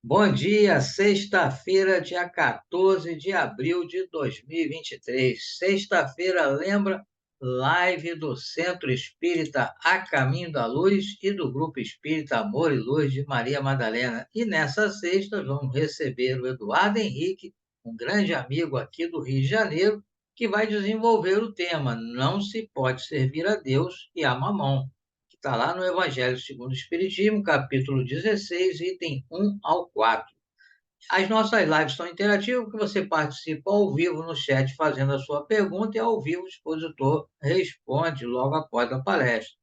Bom dia, sexta-feira, dia 14 de abril de 2023. Sexta-feira, lembra? Live do Centro Espírita A Caminho da Luz e do Grupo Espírita Amor e Luz de Maria Madalena. E nessa sexta vamos receber o Eduardo Henrique, um grande amigo aqui do Rio de Janeiro, que vai desenvolver o tema Não se pode servir a Deus e a Mamão, que está lá no Evangelho segundo o Espiritismo, capítulo 16, item 1 ao 4. As nossas lives são interativas, porque você participa ao vivo no chat fazendo a sua pergunta e ao vivo o expositor responde logo após a palestra.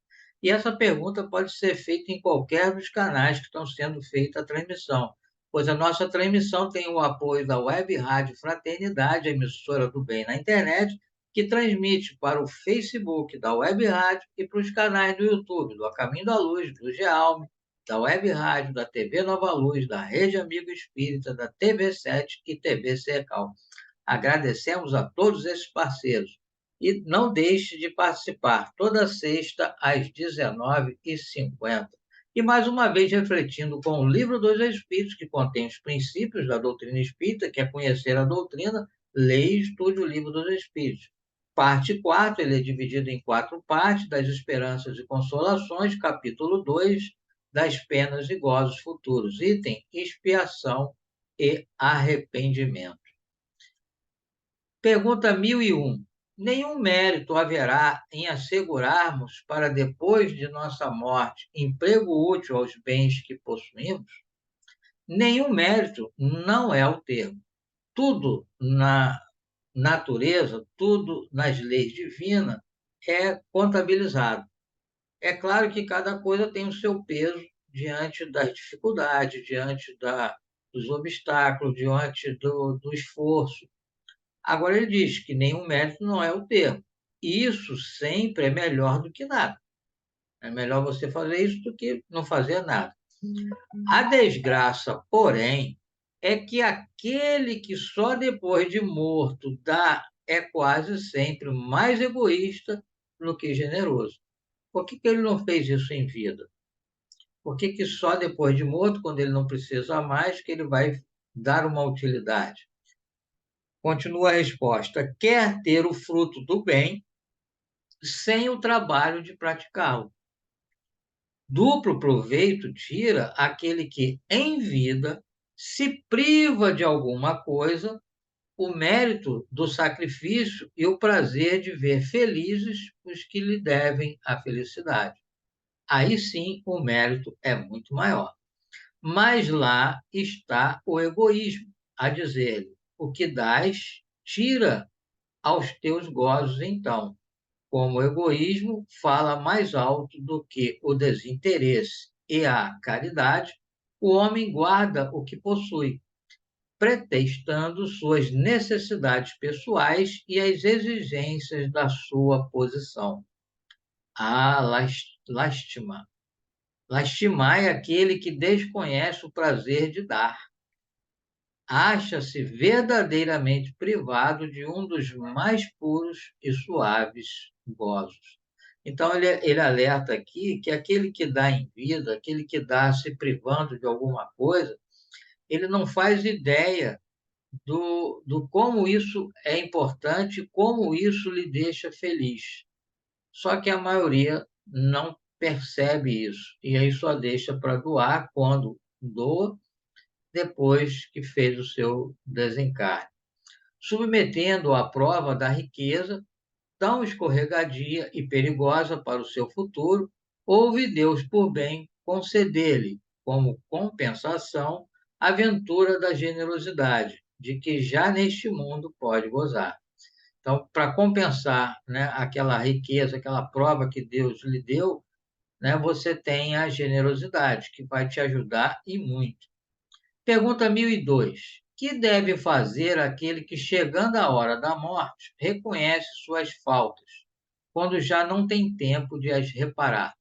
E essa pergunta pode ser feita em qualquer dos canais que estão sendo feita a transmissão, pois a nossa transmissão tem o apoio da Web Rádio Fraternidade, a emissora do bem na internet, que transmite para o Facebook da Web Rádio e para os canais do YouTube, do A Caminho da Luz, do Gealme, da Web Rádio, da TV Nova Luz, da Rede Amigo Espírita, da TV7 e TV Secal. Agradecemos a todos esses parceiros. E não deixe de participar toda sexta às 19h50. E mais uma vez refletindo com o Livro dos Espíritos, que contém os princípios da doutrina espírita, que é conhecer a doutrina, leia e estude o Livro dos Espíritos. Parte 4, ele é dividido em 4 partes: das esperanças e consolações, capítulo 2, das penas e gozos futuros. Item: expiação e arrependimento. Pergunta 1001. Nenhum mérito haverá em assegurarmos para depois de nossa morte emprego útil aos bens que possuímos? Nenhum mérito não é o termo. Tudo na natureza, tudo nas leis divinas é contabilizado. É claro que cada coisa tem o seu peso diante das dificuldades, diante dos obstáculos, diante do esforço. Agora, ele diz que nenhum mérito não é o termo. Isso sempre é melhor do que nada. É melhor você fazer isso do que não fazer nada. A desgraça, porém, é que aquele que só depois de morto dá é quase sempre mais egoísta do que generoso. Por que ele não fez isso em vida? Por que só depois de morto, quando ele não precisa mais, que ele vai dar uma utilidade? Continua a resposta: quer ter o fruto do bem sem o trabalho de praticá-lo. Duplo proveito tira aquele que, em vida, se priva de alguma coisa, o mérito do sacrifício e o prazer de ver felizes os que lhe devem a felicidade. Aí sim o mérito é muito maior. Mas lá está o egoísmo, a dizer-lhe: o que dás, tira aos teus gozos, então. Como o egoísmo fala mais alto do que o desinteresse e a caridade, o homem guarda o que possui, pretextando suas necessidades pessoais e as exigências da sua posição. Ah, lástima! Lastimai aquele que desconhece o prazer de dar. Acha-se verdadeiramente privado de um dos mais puros e suaves gozos. Então, ele alerta aqui que aquele que dá em vida, aquele que dá se privando de alguma coisa, ele não faz ideia do como isso é importante, como isso lhe deixa feliz. Só que a maioria não percebe isso, e aí só deixa para doar quando doa, depois que fez o seu desencarne, submetendo à prova da riqueza, tão escorregadia e perigosa para o seu futuro, houve Deus por bem conceder-lhe, como compensação, a ventura da generosidade, de que já neste mundo pode gozar. Então, para compensar, né, aquela riqueza, aquela prova que Deus lhe deu, né, você tem a generosidade, que vai te ajudar e muito. Pergunta 1002. Que deve fazer aquele que, chegando a hora da morte, reconhece suas faltas, quando já não tem tempo de as reparar?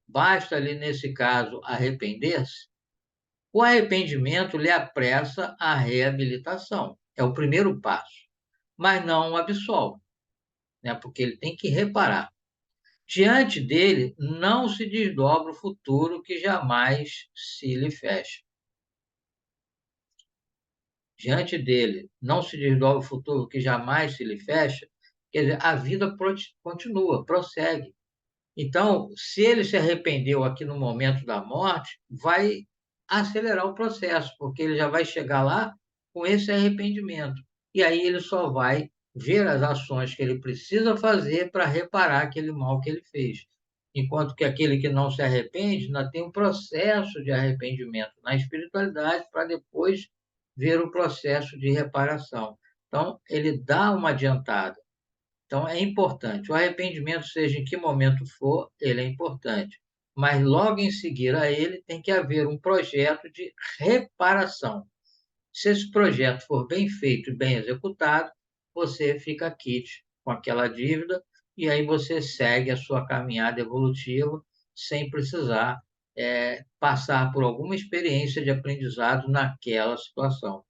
Basta-lhe, nesse caso, arrepender-se? O arrependimento lhe apressa a reabilitação. É o primeiro passo, mas não o absolve, né? Porque ele tem que reparar. Diante dele não se desdobra o futuro que jamais se lhe fecha. diante dele não se desdobra o futuro que jamais se lhe fecha, quer dizer, a vida continua, prossegue. Então, se ele se arrependeu aqui no momento da morte, vai acelerar o processo, porque ele já vai chegar lá com esse arrependimento. E aí ele só vai ver as ações que ele precisa fazer para reparar aquele mal que ele fez. Enquanto que aquele que não se arrepende ainda tem um processo de arrependimento na espiritualidade para depois ver o processo de reparação. Então, ele dá uma adiantada. Então, é importante. O arrependimento, seja em que momento for, ele é importante. Mas logo em seguir a ele, tem que haver um projeto de reparação. Se esse projeto for bem feito e bem executado, você fica quite com aquela dívida e aí você segue a sua caminhada evolutiva sem precisar passar por alguma experiência de aprendizado naquela situação,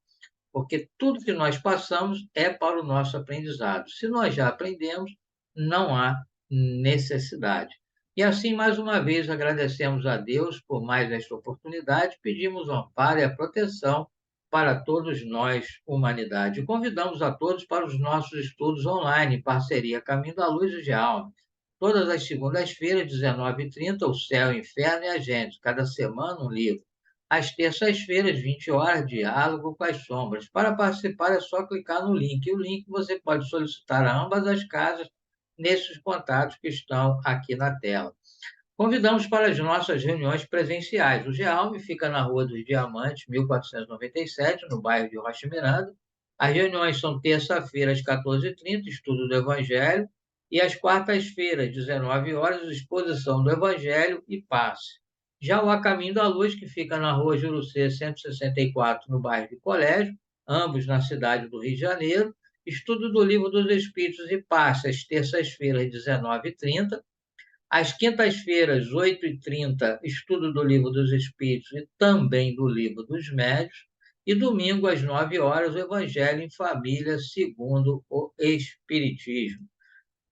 porque tudo que nós passamos é para o nosso aprendizado. Se nós já aprendemos, não há necessidade. E assim, mais uma vez, agradecemos a Deus por mais esta oportunidade, pedimos o amparo e a proteção para todos nós, humanidade. E convidamos a todos para os nossos estudos online, em parceria Caminho da Luz e Realme. Todas as segundas-feiras, 19h30, O Céu, o Inferno e a Gente. Cada semana um livro. Às terças-feiras, 20 horas, Diálogo com as Sombras. Para participar é só clicar no link. E o link você pode solicitar a ambas as casas nesses contatos que estão aqui na tela. Convidamos para as nossas reuniões presenciais. O GEALME fica na Rua dos Diamantes, 1497, no bairro de Rocha Miranda. As reuniões são terça-feira, às 14h30, estudo do Evangelho, e às quartas-feiras, 19 horas, exposição do Evangelho e passe. Já o A Caminho da Luz, que fica na Rua Jurucê 164, no bairro de Colégio, ambos na cidade do Rio de Janeiro, estudo do Livro dos Espíritos e passe, às terças-feiras, 19h30, às quintas-feiras, 8h30, estudo do Livro dos Espíritos e também do Livro dos Médiuns. E domingo, às 9 horas, o Evangelho em Família segundo o Espiritismo.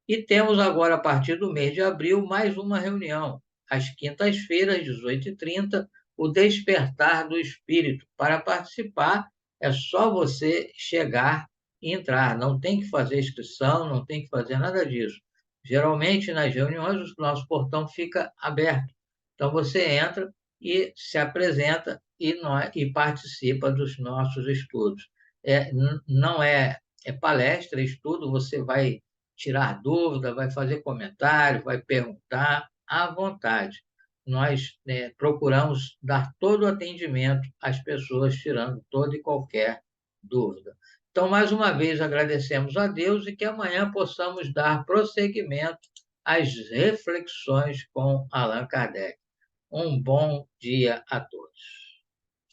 E temos agora, a partir do mês de abril, mais uma reunião. Às quintas-feiras, 18h30, o Despertar do Espírito. Para participar, é só você chegar e entrar. Não tem que fazer inscrição, não tem que fazer nada disso. Geralmente, nas reuniões, o nosso portão fica aberto. Então, você entra e se apresenta e participa dos nossos estudos. Não é palestra, é estudo, você vai tirar dúvida, vai fazer comentário, vai perguntar à vontade. Nós procuramos dar todo o atendimento às pessoas, tirando toda e qualquer dúvida. Então, mais uma vez, agradecemos a Deus e que amanhã possamos dar prosseguimento às reflexões com Allan Kardec. Um bom dia a todos.